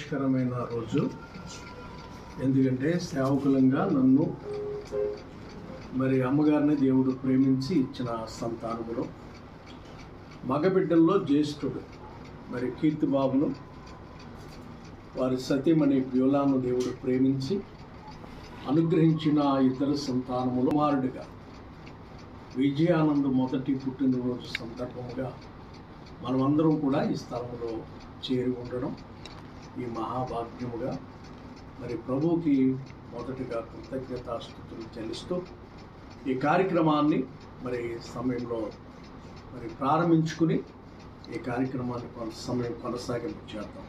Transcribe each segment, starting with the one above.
సంతోషకరమైన రోజు. ఎందుకంటే సేవకులంగా నన్ను మరి అమ్మగారిని దేవుడు ప్రేమించి ఇచ్చిన సంతానములో మగబిడ్డల్లో జ్యేష్ఠుడు మరి కీర్తిబాబును వారి సతీమణి బ్యూలాను దేవుడు ప్రేమించి అనుగ్రహించిన ఇద్దరు సంతానములు కుమారుడిగా విజయానంద్ మొదటి పుట్టినరోజు సందర్భంగా మనమందరం కూడా ఈ స్థలంలో చేరి ఉండడం ఈ మహాభాగ్యముగా మరి ప్రభువుకి మొదటిగా కృతజ్ఞతాస్తుతులు చెల్లిస్తూ ఈ కార్యక్రమాన్ని మరి సమయంలో మరి ప్రారంభించుకుని ఈ కార్యక్రమాన్ని కొంత సమయం కొనసాగింపు చేద్దాం.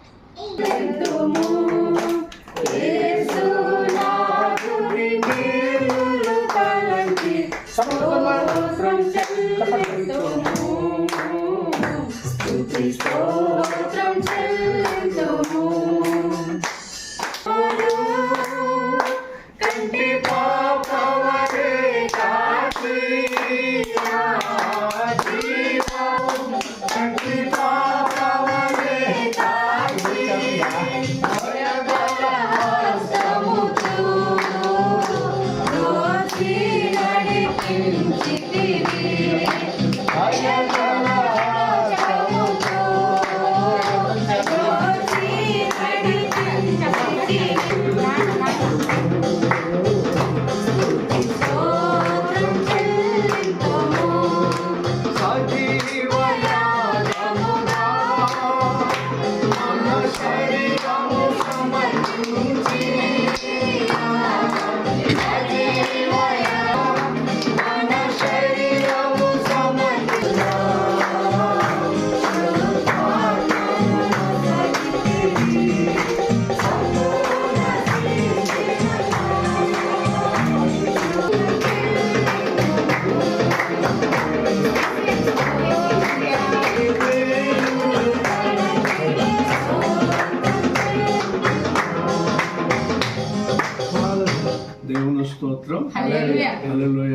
దేవుని స్తోత్రం. హల్లెలూయా.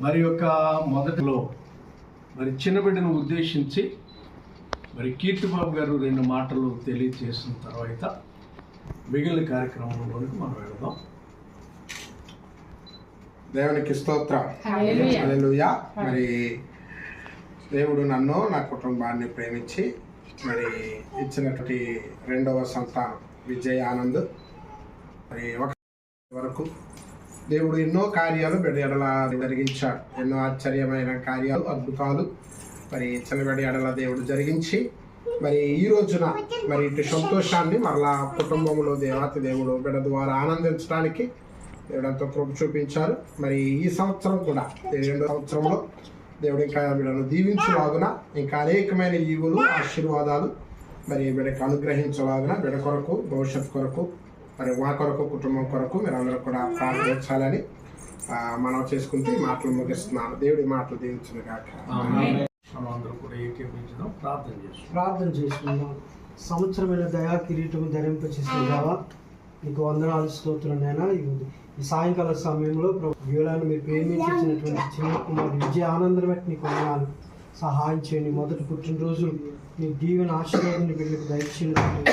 మరి యొక్క మొదటిలో మరి చిన్న బిడ్డను ఉద్దేశించి మరి కీర్తిబాబు గారు 2 మాటలు తెలియజేసిన తర్వాత మిగిలిన కార్యక్రమంలోనికి మనం వెళ్దాం. దేవునికి స్తోత్రం. హల్లెలూయా. మరి దేవుడు నన్ను నా కుటుంబాన్ని ప్రేమించి మరి ఇచ్చినటువంటి 2వ సంతానం విజయ్ ఆనంద్ మరి వరకు దేవుడు ఎన్నో కార్యాలు బిడ్డ ఎడల జరిగించాడు. ఎన్నో ఆశ్చర్యమైన కార్యాలు, అద్భుతాలు మరి చిన్నబిడ్డ ఎడల దేవుడు జరిగించి మరి ఈ రోజున మరి ఇటు సంతోషాన్ని మరలా కుటుంబంలో దేవాతి దేవుడు బిడ్డ ద్వారా ఆనందించడానికి దేవుడు ఎంతో కృప చూపించారు. మరి ఈ సంవత్సరం కూడా 2వ సంవత్సరంలో దేవుడు ఇంకా బిడ్డను దీవించులాగున ఇంకా అనేకమైన ఈవులు ఆశీర్వాదాలు మరి బిడ్డకు అనుగ్రహించలాగున బిడ్డ కొరకు భవిష్యత్తు కొరకు మరి మా కొరకు కుటుంబం కొరకు మీరు అందరూ కూడా ప్రార్థించాలని మనం చేసుకుంటూ ఈ మాటలు ముగిస్తున్నాను. దేవుడి మాటలు దీవించును గాక. ప్రార్థన చేసుకుందాం. సంవత్సరమైన దయా కిరీటం ధరింపచేసేదావా నీకు వందనాలు స్తోత్రులైనా. ఈ సాయంకాల సమయంలో వ్యూలాన్ని మీరు ప్రేమించినటువంటి చిన్న కుమారుడు విజయ ఆనందం బట్టి నీకు వందనాలు. సహాయం చేయండి. మొదటి పుట్టినరోజు నీ దీవెన ఆశీర్వాదాన్ని వీళ్ళకి దయచేయండి.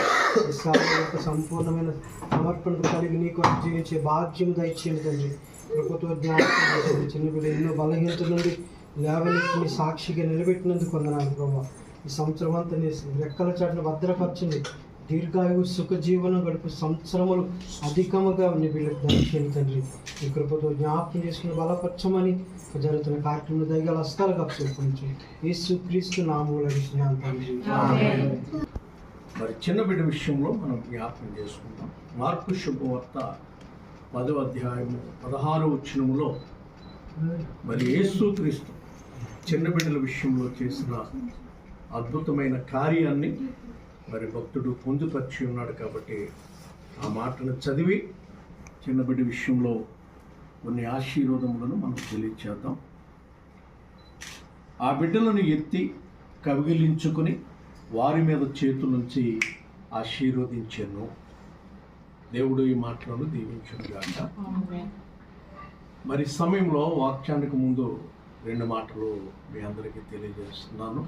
యొక్క సంపూర్ణమైన సమర్పణకు కలిగి నీకు జీవించే భాగ్యం దయచేయండి తండ్రి. కృపతో జ్ఞాపకం చిన్న బిడ్డ ఎన్నో బలహీనత నుండి లేవనెత్తి సాక్షిగా నిలబెట్టినందుకు వందనాలు ప్రభావ. ఈ సంవత్సరం అంతా నీ రెక్కల చాటును భద్రపరచండి. దీర్ఘాయువు సుఖజీవనం గడుపు సంవత్సరములు అధికముగా నీ బిడ్డకు దయచేయండి తండ్రి. ఈ కృపతో జ్ఞాపకం చేసుకుని బలపరచమని జరుగుతున్న కార్యక్రమం దయగల హస్తాలుగా చూపించండి. యేసు క్రీస్తు నామములో అడుగుతున్నాను తండ్రి. మరి చిన్న బిడ్డ విషయంలో మనం జ్ఞాపకం చేసుకుందాం. మార్కు శుభవార్త 10వ అధ్యాయము 16వ వచనములో మరి యేసు క్రీస్తు చిన్న బిడ్డల విషయంలో చేసిన అద్భుతమైన కార్యాన్ని మరి భక్తుడు పొందుపరిచి ఉన్నాడు. కాబట్టి ఆ మాటను చదివి చిన్న బిడ్డ విషయంలో కొన్ని ఆశీర్వాదములను మనం తెలియచేద్దాం. ఆ బిడ్డలను ఎత్తి కవిగిలించుకుని వారి మీద చేతులుంచి ఆశీర్వదించాను. దేవుడు ఈ మాటలను దీవించుగాక. మరి సమయంలో వాక్యానికి ముందు 2 మాటలు మీ అందరికీ తెలియజేస్తున్నాను.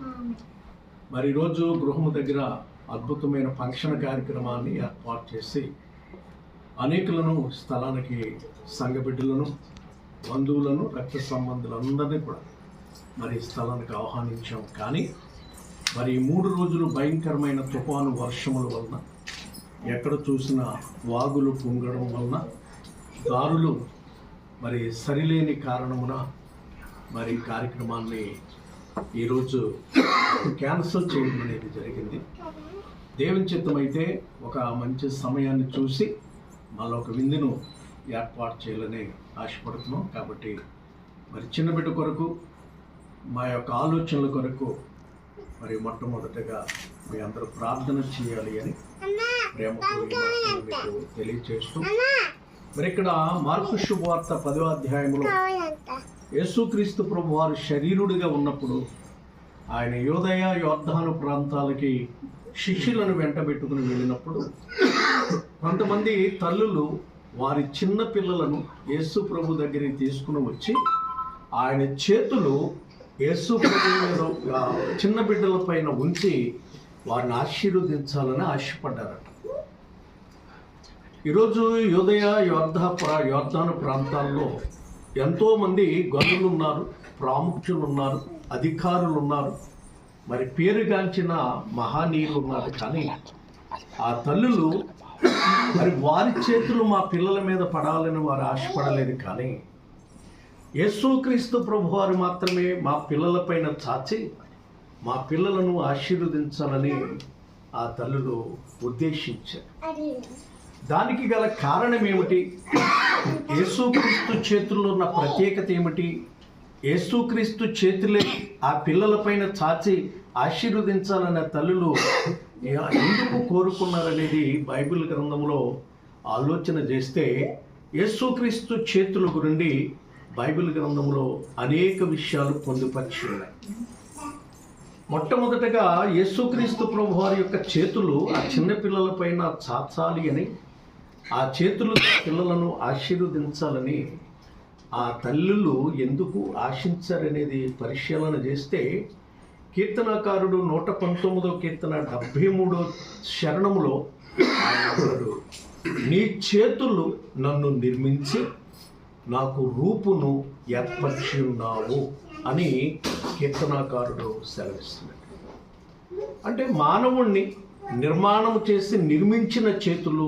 మరి ఈరోజు గృహము దగ్గర అద్భుతమైన ఫంక్షన్ కార్యక్రమాన్ని ఏర్పాటు చేసి అనేకులను స్థలానికి సంఘ బిడ్డలను, బంధువులను, రక్త సంబంధులందరినీ కూడా మరి స్థలానికి ఆహ్వానించాం. కానీ మరి 3 రోజులు భయంకరమైన తుఫాను వర్షముల వలన, ఎక్కడ చూసిన వాగులు పొంగడం వలన, దారులు మరి సరిలేని కారణమున మరి కార్యక్రమాన్ని ఈరోజు క్యాన్సిల్ చేయడం అనేది జరిగింది. దేవుని చిత్తమైతే ఒక మంచి సమయాన్ని చూసి మళ్ళీ ఒక విందును ఏర్పాటు చేయాలని ఆశపడుతున్నాం. కాబట్టి మరి చిన్న బిడ్డ కొరకు, మా యొక్క ఆలోచనల కొరకు మరి మొట్టమొదటగా మీ అందరూ ప్రార్థన చేయాలి అని ప్రేమతో మీకు తెలియజేస్తూ, మరి ఇక్కడ మార్కు శుభవార్త 10వ అధ్యాయంలో యేసుక్రీస్తు ప్రభువారు శరీరుడిగా ఉన్నప్పుడు ఆయన యూదయ, యొర్దాను ప్రాంతాలకి శిష్యులను వెంటబెట్టుకుని వెళ్ళినప్పుడు కొంతమంది తల్లులు వారి చిన్న పిల్లలను యేసు ప్రభు దగ్గరికి తీసుకుని వచ్చి ఆయన చేతులు యేసు ప్రభు మీద చిన్న బిడ్డల పైన ఉంచి వారిని ఆశీర్వదించాలని ఆశపడ్డారట. ఈరోజు యూదయ, యొర్దాను ప్రాంతాల్లో ఎంతోమంది గనులు ఉన్నారు, ప్రాముఖ్యులు ఉన్నారు, అధికారులు ఉన్నారు, మరి పేరుగాంచిన మహానీయులు ఉన్నారు. కానీ ఆ తల్లులు మరి వారి చేతులు మా పిల్లల మీద పడాలని వారు ఆశపడలేదు. కానీ యేసుక్రీస్తు ప్రభువారు మాత్రమే మా పిల్లలపైన చాచి మా పిల్లలను ఆశీర్వదించాలని ఆ తల్లులు ఉద్దేశించారు. దానికి గల కారణం ఏమిటి? యేసుక్రీస్తు చేతుల్లో ఉన్న ప్రత్యేకత ఏమిటి? యేసుక్రీస్తు చేతులే ఆ పిల్లలపైన చాచి ఆశీర్వదించాలన్న తల్లులు ఎందుకు కోరుకున్నారనేది బైబిల్ గ్రంథంలో ఆలోచన చేస్తే యేసుక్రీస్తు చేతుల గురించి బైబిల్ గ్రంథంలో అనేక విషయాలు పొందుపరిచి ఉన్నాయి. మొట్టమొదటగా యేసుక్రీస్తు ప్రభువారి యొక్క చేతులు ఆ చిన్న పిల్లలపైన చాచాలి అని, ఆ చేతులు పిల్లలను ఆశీర్వదించాలని ఆ తల్లులు ఎందుకు ఆశించారనేది పరిశీలన చేస్తే కీర్తనకారుడు 119వ కీర్తన 73వ శరణములో ఆయన నీ చేతులు నన్ను నిర్మించి నాకు రూపును ఏర్పరిచి ఉన్నావు అని కీర్తనకారుడు సెలవిస్తున్నాడు. అంటే మానవుణ్ణి నిర్మాణం చేసి నిర్మించిన చేతులు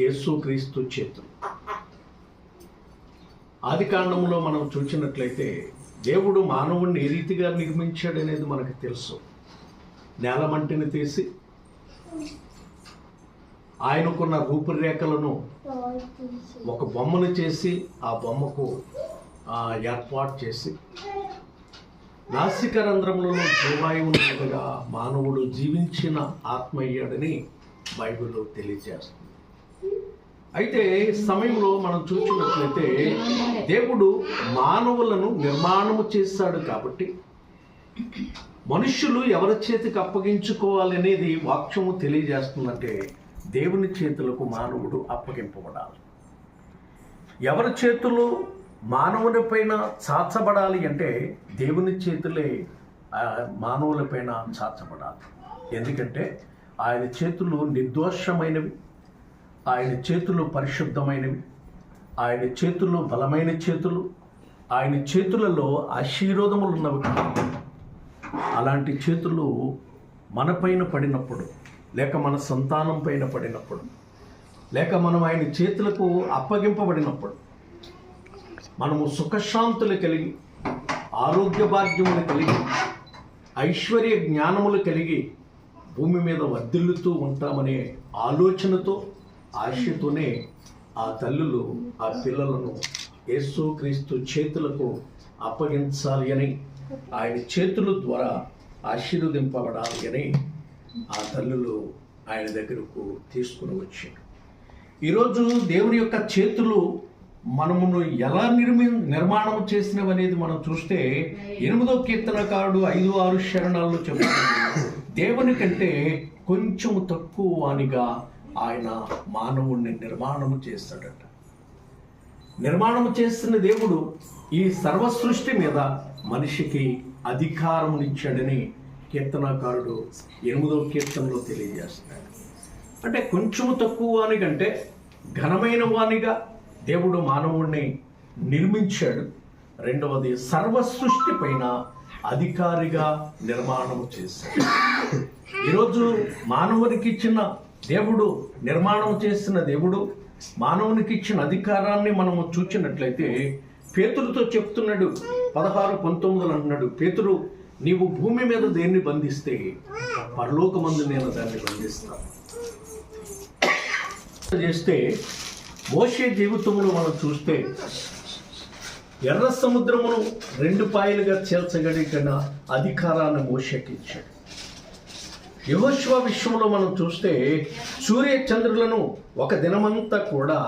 యేసుక్రీస్తు చేతులు. ఆది కాండంలో మనం చూసినట్లయితే దేవుడు మానవుణ్ణి ఏ రీతిగా నిర్మించాడనేది మనకు తెలుసు. నేలమంటిని తీసి ఆయనకున్న రూపురేఖలను ఒక బొమ్మను చేసి ఆ బొమ్మకు ఏర్పాటు చేసి నాసికారంధ్రంలో జీవాయువుగా మానవుడు జీవించిన ఆత్మ అయ్యాడని బైబిల్లో తెలియజేస్తుంది. అయితే సమయంలో మనం చూసినట్లయితే దేవుడు మానవులను నిర్మాణము చేశాడు. కాబట్టి మనుష్యులు ఎవరి చేతికి అప్పగించుకోవాలనేది వాక్యము తెలియజేస్తుందంటే దేవుని చేతులకు మానవుడు అప్పగింపబడాలి. ఎవరి చేతులు మానవుని పైన చాచబడాలి అంటే దేవుని చేతులే మానవులపైన చాచబడాలి. ఎందుకంటే ఆయన చేతులు నిర్దోషమైనవి, ఆయన చేతులు పరిశుద్ధమైనవి, ఆయన చేతులు బలమైన చేతులు, ఆయన చేతులలో ఆశీర్వాదములు ఉన్నవి. అలాంటి చేతులు మన పైన పడినప్పుడు, లేక మన సంతానం పైన పడినప్పుడు, లేక మనం ఆయన చేతులకు అప్పగింపబడినప్పుడు మనము సుఖశాంతులు కలిగి, ఆరోగ్య భాగ్యములు కలిగి, ఐశ్వర్య జ్ఞానములు కలిగి భూమి మీద వర్ధిల్లుతూ ఉంటామనే ఆలోచనతో, ఆశతోనే ఆ తల్లులు ఆ పిల్లలను యేసుక్రీస్తు చేతులకు అప్పగించాలి అని, ఆయన చేతుల ద్వారా ఆశీర్వదింపబడాలి అని ఆ తల్లులు ఆయన దగ్గరకు తీసుకుని వచ్చారు. ఈరోజు దేవుని యొక్క చేతులు మనమును ఎలా నిర్మాణం చేసినవనేది మనం చూస్తే 8వ కీర్తనకారుడు 5-6 శరణాల్లో చెప్తున్నాడు. దేవుని కంటే కొంచెం తక్కువ వానిగా ఆయన మానవుణ్ణి నిర్మాణము చేస్తాడట. నిర్మాణము చేస్తున్న దేవుడు ఈ సర్వ సృష్టి మీద మనిషికి అధికారం ఇచ్చాడని కీర్తనాకారుడు 8వ కీర్తనలో తెలియజేస్తున్నాడు. అంటే కొంచెము తక్కువ వానికంటే ఘనమైన వానిగా దేవుడు మానవుణ్ణి నిర్మించాడు. రెండవది, సర్వ సృష్టి పైన అధికారిగా నిర్మాణం చేశాడు. ఈరోజు మానవునికి ఇచ్చిన దేవుడు, నిర్మాణం చేసిన దేవుడు మానవునికి ఇచ్చిన అధికారాన్ని మనము చూచినట్లయితే పేతురుతో చెప్తున్నాడు. 16:19 అంటున్నాడు, పేతురు, నీవు భూమి మీద దేన్ని బంధిస్తే పరలోకమందు నేను దాన్ని బంధిస్తాను. చేస్తే మోషే జీవితంలో మనం చూస్తే ఎర్ర సముద్రమును 2 పాయలుగా చేల్చగలిగిన అధికారాన్ని మోషేకి ఇచ్చాడు. యెహోషువ విషయంలో మనం చూస్తే సూర్య చంద్రులను ఒక దినమంతా కూడా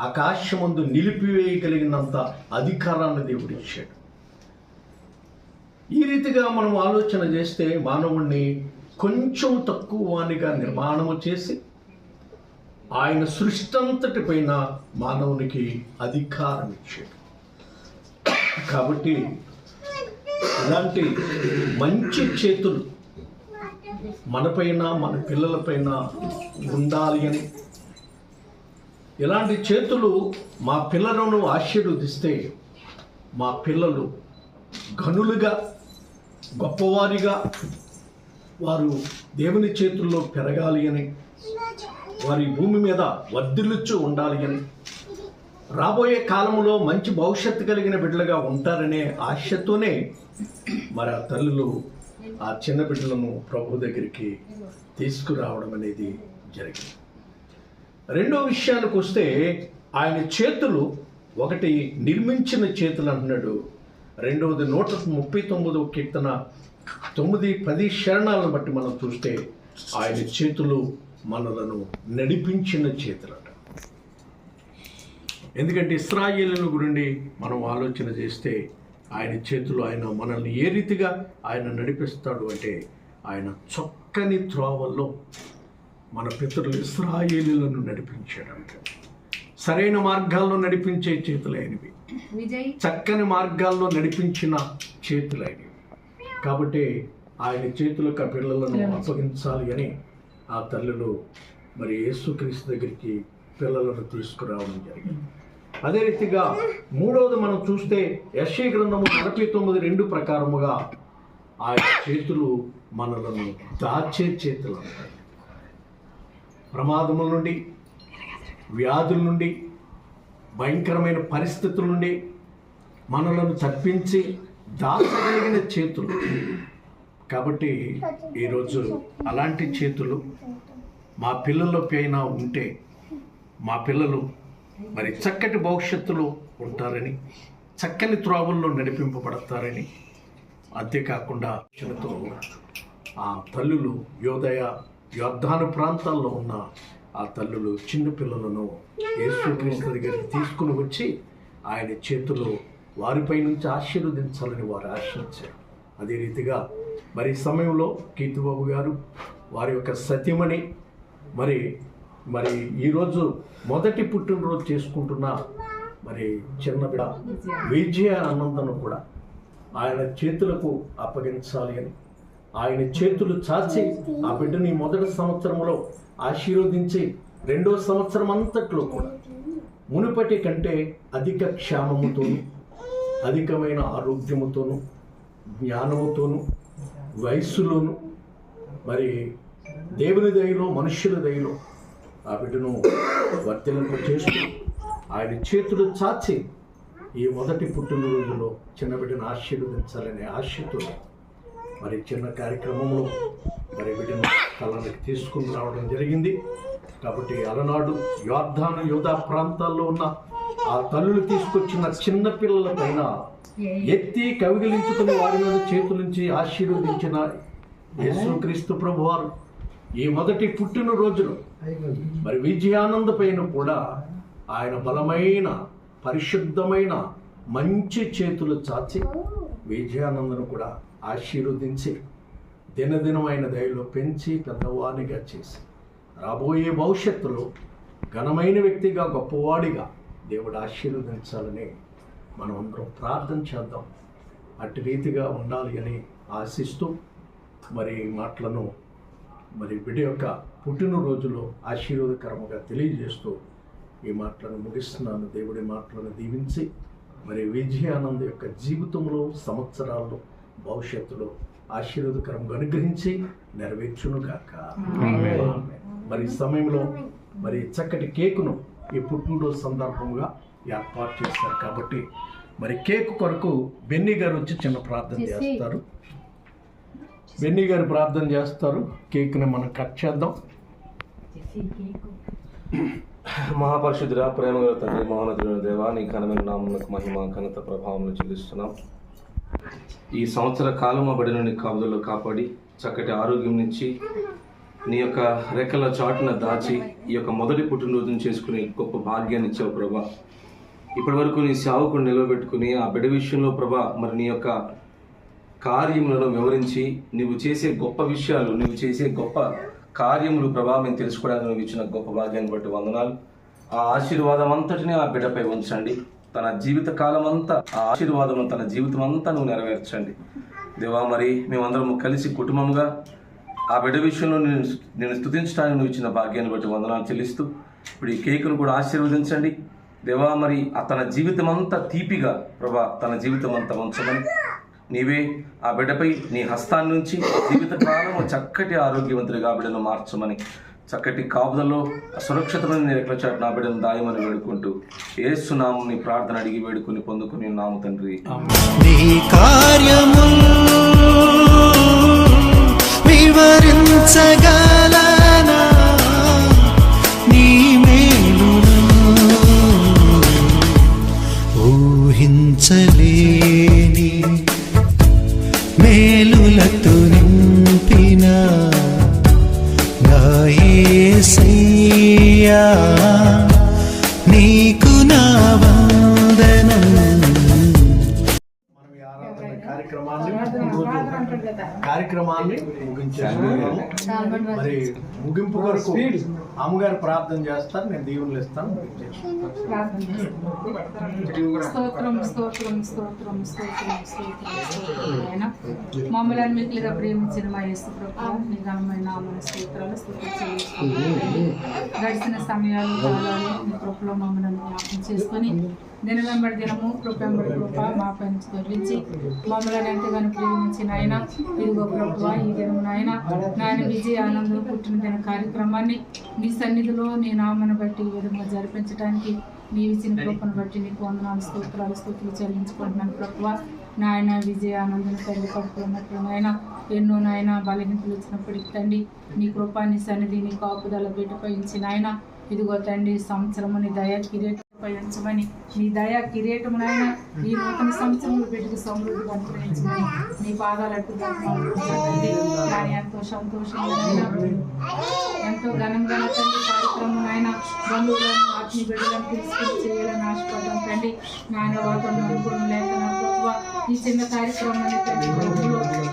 ఆకాశమందు నిలిపివేయగలిగినంత అధికారాన్ని దేవుడు ఇచ్చాడు. ఈ రీతిగా మనం ఆలోచన చేస్తే మానవుణ్ణి కొంచెం తక్కువ వానిగా నిర్మాణము చేసి ఆయన సృష్టి అంతటి పైన మానవునికి అధికారం ఇచ్చాడు. కాబట్టి ఇలాంటి మంచి చేతులు మనపైన, మన పిల్లలపైన ఉండాలి అని, ఇలాంటి చేతులు మా పిల్లలను ఆశీర్వదిస్తే మా పిల్లలు ఘనులుగా, గొప్పవారిగా వారు దేవుని చేతుల్లో పెరగాలి అని, వారి భూమి మీద వర్ధిల్లుచూ ఉండాలి అని, రాబోయే కాలంలో మంచి భవిష్యత్తు కలిగిన బిడ్డలుగా ఉంటారనే ఆశతోనే మరి ఆ తల్లులు ఆ చిన్న బిడ్డలను ప్రభు దగ్గరికి తీసుకురావడం అనేది జరిగింది. రెండో విషయానికి వస్తే ఆయన చేతులు, ఒకటి నిర్మించిన చేతులు అంటున్నాడు, రెండవది 139వ కీర్తన 9-10 శరణాలను బట్టి మనం చూస్తే ఆయన చేతులు మనలను నడిపించిన చేతులట. ఎందుకంటే ఇశ్రాయేలుల గురించి మనం ఆలోచన చేస్తే ఆయన చేతులు, ఆయన మనల్ని ఏ రీతిగా ఆయన నడిపిస్తాడు అంటే, ఆయన చక్కని త్రోవల్లో మన పితరులు ఇశ్రాయేలులను నడిపించాడంట. సరైన మార్గాల్లో నడిపించే చేతులైనవి, చక్కని మార్గాల్లో నడిపించిన చేతులైనవి. కాబట్టి ఆయన చేతులకు ఆ పిల్లలను అప్పగించాలి అని ఆ తల్లులు మరి యేసుక్రీస్తు దగ్గరికి పిల్లలను తీసుకురావడం జరిగింది. అదే రీతిగా మూడవది మనం చూస్తే యెషయా గ్రంథము 49:2 ప్రకారముగా ఆయన చేతులు మనలను దాచే చేతులు అంటారు. ప్రమాదముల నుండి, వ్యాధుల నుండి, భయంకరమైన పరిస్థితుల నుండి మనలను తప్పించి దాచగలిగిన చేతులు. కాబట్టి ఈరోజు అలాంటి చేతులు మా పిల్లల పైన ఉంటే మా పిల్లలు మరి చక్కటి భవిష్యత్తులో ఉంటారని, చక్కని త్రోవల్లో నడిపింపబడతారని, అంతేకాకుండా చిన్నతో ఆ తల్లులు యోర్దాను ప్రాంతాల్లో ఉన్న ఆ తల్లులు చిన్న పిల్లలను యేసుక్రీస్తు దగ్గరికి తీసుకుని వచ్చి ఆయన చేతులు వారిపై నుంచి ఆశీర్వదించాలని వారు ఆశించారు. అదే రీతిగా మరి సమయంలో కీర్తిబాబు గారు వారి యొక్క సతీమణి మరి ఈరోజు మొదటి పుట్టినరోజు చేసుకుంటున్న మరి చిన్న బిడ్డ విజయ ఆనందను కూడా ఆయన చేతులకు అప్పగించాలి అని, ఆయన చేతులు చాచి ఆ బిడ్డని మొదటి సంవత్సరంలో ఆశీర్వదించి 2వ సంవత్సరం అంతట్లో కూడా మునుపటి కంటే అధిక క్షేమముతోను, అధికమైన ఆరోగ్యముతోను, జ్ఞానముతోను, వయస్సులోను, మరి దేవుని దయలో, మనుష్యుల దయలో ఆ బిడ్డను వర్తింప చేస్తూ ఆయన చేతులు చాచి ఈ మొదటి పుట్టినరోజులో చిన్న బిడ్డను ఆశీర్వదించాలనే ఆశతో మరి చిన్న కార్యక్రమంలో మరి బిడ్డను కళ్ళకి తీసుకుని రావడం జరిగింది. కాబట్టి అలనాడు యోర్దాను ప్రాంతాల్లో ఉన్న ఆ తల్లులు తీసుకొచ్చిన చిన్న పిల్లల పైన ఎత్తి కవిగిలించుకుని వారి మీద చేతులుంచి ఆశీర్వదించిన యేసుక్రీస్తు ప్రభువారు ఈ మొదటి పుట్టినరోజులో మరి విజయానంద పైన కూడా ఆయన బలమైన, పరిశుద్ధమైన, మంచి చేతులు చాచి విజయానందను కూడా ఆశీర్వదించి దినదినమైన దయలో పెంచి పెద్దవాడిగా చేసి రాబోయే భవిష్యత్తులో ఘనమైన వ్యక్తిగా, గొప్పవాడిగా దేవుడు ఆశీర్వదించాలని మనం అందరం ప్రార్థన చేద్దాం. అట్టి రీతిగా ఉండాలి అని ఆశిస్తూ మరి ఈ మాటలను మరి బిడ్డ యొక్క పుట్టినరోజులో ఆశీర్వాదకరముగా తెలియజేస్తూ ఈ మాటలను ముగిస్తున్నాను. దేవుడి మాటలను దీవించి మరి విజయానంద్ యొక్క జీవితంలో, సంవత్సరాల్లో, భవిష్యత్తులో ఆశీర్వాదకరంగా అనుగ్రహించి నెరవేర్చునుగాక. మరి ఈ సమయంలో మరి చక్కటి కేకును ఈ పుట్టినరోజు సందర్భంగా ఏర్పాటు చేస్తారు కాబట్టి మరి కేక్ కొరకు బెన్నీ గారు వచ్చి చిన్న ప్రార్థన చేస్తారు. బెన్నీ గారు ప్రార్థన చేస్తారు. కేక్ని మనం కట్ చేద్దాం. మహాపరిశుద్ధుడా, ప్రేమగల తండ్రి, మహోన్నతుడైన దేవా, నీ ఘనమైన నామమునకు మహిమ, ఘనత, ప్రభావం చెల్లిస్తున్నాం. ఈ సంవత్సర కాలం మా బిడ్డను నీ కాపుదల్లో కాపాడి చక్కటి ఆరోగ్యం నుంచి నీ యొక్క రెక్కల చాటున దాచి ఈ యొక్క మొదటి పుట్టినరోజును చేసుకుని గొప్ప భాగ్యాన్ని ఇచ్చావు ప్రభా. ఇప్పటి వరకు నీ సేవకుడు నిలవబెట్టుకుని ఆ బిడ్డ విషయంలో ప్రభా మరి నీ యొక్క కార్యములను వివరించి నువ్వు చేసే గొప్ప విషయాలు, నువ్వు చేసే గొప్ప కార్యములు ప్రభా మేము తెలుసుకోవడానికి నువ్వు ఇచ్చిన గొప్ప భాగ్యాన్ని బట్టి వందనాలు. ఆ ఆశీర్వాదం అంతటిని ఆ బిడ్డపై ఉంచండి. తన జీవిత కాలం అంతా ఆ ఆశీర్వాదం తన జీవితం అంతా నువ్వు నెరవేర్చండి దేవా. మరి మేమందరం కలిసి కుటుంబంగా ఆ బిడ్డ విషయంలో నేను స్తుతించడానికి నువ్వు ఇచ్చిన భాగ్యాన్ని బట్టి వందనాలు చెల్లిస్తూ ఇప్పుడు ఈ కేకును కూడా ఆశీర్వదించండి దేవా. మరి తన జీవితం అంతా తీపిగా ప్రభా తన జీవితం అంతా ఉంచమని నీవే ఆ బిడ్డపై నీ హస్తాన్ని నుంచి జీవితకాలం చక్కటి ఆరోగ్యవంతుడిగా ఆ బిడ్డను మార్చమని, చక్కటి కాపుదల్లో సురక్షితమైన నీ రెక్కల చాటున ఆ బిడ్డను దాయమని వేడుకుంటూ యేసు నామమున నీ ప్రార్థన అడిగి వేడుకొని పొందుకుని నామ తండ్రి. నీ కార్యము వివరించగలనా, నీ మేలును ఊహించలేని మేలులతో నింపిన నా యేసయ్యా, నీకు నా వందనం. మనం ఈ ఆరాధన కార్యక్రమాన్ని ముగించేస్తున్నాము. మరి ముగింపు వరకు అమ్మగారు ప్రార్థన చేస్తారు, నేను దీవులు ఇస్తాను. స్తోత్రం స్తోత్రం స్తోత్రం స్తోత్రం స్తోత్రం. మమ్మల్ని మిక్కిలిగా ప్రేమించిన మా యేసు ప్రభువు నీ ఘనమైన నామమున స్తోత్రాలు గడిచిన సమయాలు కాలాలు నీ కృపలో మమ్మల్ని జ్ఞాపకం చేసుకొని దినవెంబడి దినము కృపెంబడి కృప మా పైన తొలగించి మమ్మల్ని ఎంతగానో ప్రేమించిన ఆయన ఇదిగో ప్రభువా ఈ దినము నాయన విజయ ఆనందం పుట్టిన దిన కార్యక్రమాన్ని నీ సన్నిధిలో నీ నామను బట్టి ఈ విధంగా జరిపించడానికి నీవు ఇచ్చిన కృపను బట్టి నీకు వందనాలు స్తుతులు చెల్లించుకుంటున్నాను ప్రభువా. నాయన విజయ ఆనందం తల్లి పడుతున్నట్లు నాయన ఎన్నో నాయన బలహీనతలు వచ్చినప్పటికీ తండ్రి నీ కృప నీ సన్నిధి నీ కాపుదల బిడ్డపై ఉంచిన ఆయన ఇదిగో తండ్రి సంవత్సరము నీ దయా కిరీటంపై ఉంచమని, నీ దయా కిరీటమునైనా ఈ నూతన సంవత్సరంలో బిడ్డకు సమృద్ధిగా అనుగ్రహించమని నీ పాదాలట్టు కానీ ఎంతో సంతోషంగా ఎంతో ఘనంగా తండ్రి కార్యక్రమం ఆయన బంధువులను ఆత్మీయ బిడ్డలను తీసుకుని చేయాలని ఆశపడ్డాం తండ్రి. నాయన వాతావరణం అనుకోవడం లేక ఈ చిన్న కార్యక్రమాన్ని తండ్రి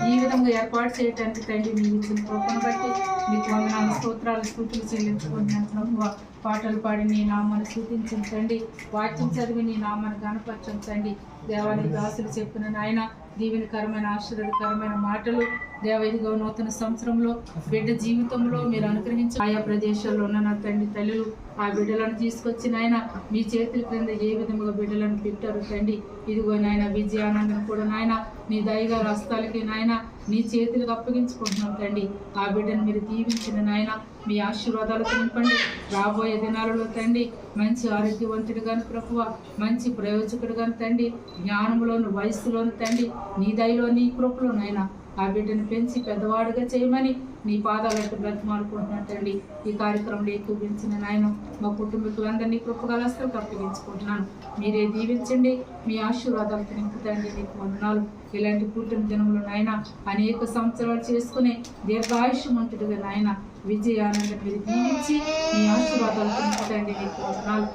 ఈ విధంగా ఏర్పాటు చేయడానికి తండ్రి నీవు ఇచ్చిన కృపను బట్టి నీకు వందనాలు స్తోత్రులు చెల్లించుకుంటున్నాను. పాటలు పాడి నీ నామాన్ని స్తుతించండి, వాక్యం చదివి నీ నామాన్ని గణపరచండి. దేవానికి దాసులు చెప్పిన నాయన దీవెనకరమైన ఆశీర్వాదకరమైన మాటలు దేవైదిగా నూతన సంవత్సరంలో బిడ్డ జీవితంలో మీరు అనుగ్రహించి ఆయా ప్రదేశాల్లో ఉన్న నా తండ్రి తల్లులు ఆ బిడ్డలను తీసుకొచ్చి నాయన మీ చేతుల క్రింద ఏ విధంగా బిడ్డలను పెట్టారు తండ్రి. ఇదిగో నాయన విజయానందం కూడా నాయన నీ దయగా హస్తాలకి నాయన నీ చేతులకు అప్పగించుకుంటున్నాం తండ్రి. ఆ బిడ్డను మీరు దీవించిన నాయన మీ ఆశీర్వాదాలకు నింపండి. రాబోయే దినాలలో తండ్రి మంచి ఆరోగ్యవంతుడిగాను ప్రభువ, మంచి ప్రయోజకుడిగాను తండ్రి, జ్ఞానంలోను వయస్సులోను తండ్రి నీ దయలో నీ కృపలో నాయన ఆ బిడ్డను పెంచి పెద్దవాడుగా చేయమని నీ పాదాలకు బ్రతిమాలుకుంటున్నాను తండ్రి. ఈ కార్యక్రమంలో ఎక్కువించిన నాయన మా కుటుంబీకులందరినీ కృపగలస్తూ అప్పగించుకుంటున్నాను. మీరే దీవించండి, మీ ఆశీర్వాదాలకు నింపుతండి. నీకు వందనాలు. ఇలాంటి పుట్టిన దినంలో నాయన అనేక సంవత్సరాలు చేసుకునే దీర్ఘాయుష్మంతుడిగా నాయన విజయానందం మీరు దీవించి మీ ఆశీర్వాదాలకు నింపుతండి. నీకు వందనాలు.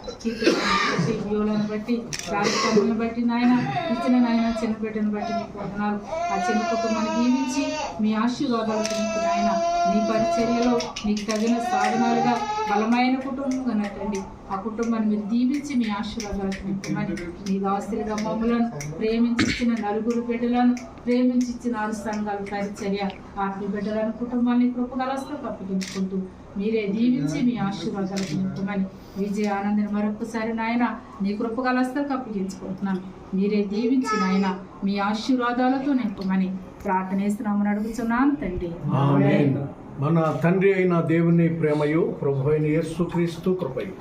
వ్యూలను బట్టి కార్యక్రమాలను బట్టి నాయన ఇచ్చిన నాయన చిన్న బిడ్డను బట్టి నీకు వందనాలు. ఆ చిన్న కుటుంబాన్ని దీవించి మీ ఆశీర్వాదాలకు నింపు నాయన నీ పరిచర్యలో నీకు తగిన సాధనాలుగా బలమైన కుటుంబంగా నటండి. ఆ కుటుంబాన్ని మీరు దీవించి మీ ఆశీర్వాదాలకు నింపమని మీ దాస్తులుగా మమ్మలను ప్రేమించిన నలుగురు బిడ్డలను ప్రేమించిన 6 సంఘాల పరిచర్య ఆత్మ బిడ్డలను కుటుంబాన్ని కృపగలస్తూ అప్పగించుకుంటూ మీరే దీవించి మీ ఆశీర్వాదాలకు నింపమని విజయ ఆనందని మరొకసారి నాయన నీ కృపగలస్తూ అప్పగించుకుంటున్నాను. మీరే దీవించి నాయన మీ ఆశీర్వాదాలతో నింపమని ప్రార్థనేస్తున్నామని అడుగుతున్నాను తండ్రి. ఆమేన్. మన తండ్రి అయిన దేవుని ప్రేమయు ప్రభు అయిన యేసుక్రీస్తు కృపయు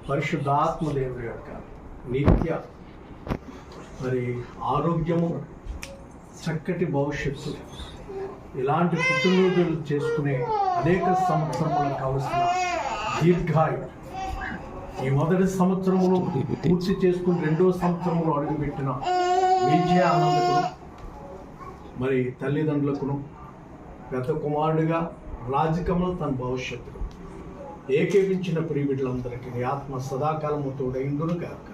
పరిశుద్ధాత్మ దేవుని యొక్క నిత్య ఆరోగ్యము, చక్కటి భవిష్యత్తు, ఇలాంటి పుట్టినరోజులు చేసుకునే అనేక సంవత్సరములకు కావలసిన దీర్ఘాయు, ఈ మొదటి సంవత్సరములో పూర్తి చేసుకుని 2వ సంవత్సరంలో అడుగుపెట్టిన విజయ ఆనందకును తల్లిదండ్రులకును పెద్ద కుమారుడిగా రాజకీయంలో తన భవిష్యత్తులో ఏకీపించిన ప్రియ బిడ్డలందరికీ నీ ఆత్మ సదాకాలము తోడైండును గాక.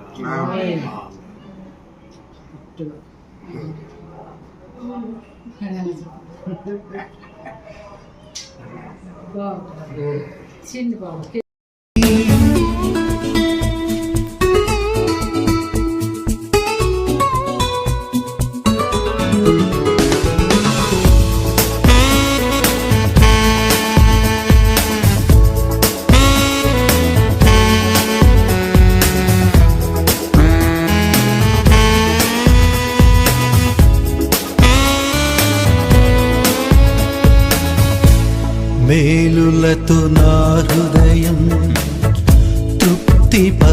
చిన్న బాబు మేలులతో నా హృదయం తృప్తిపరచినావు.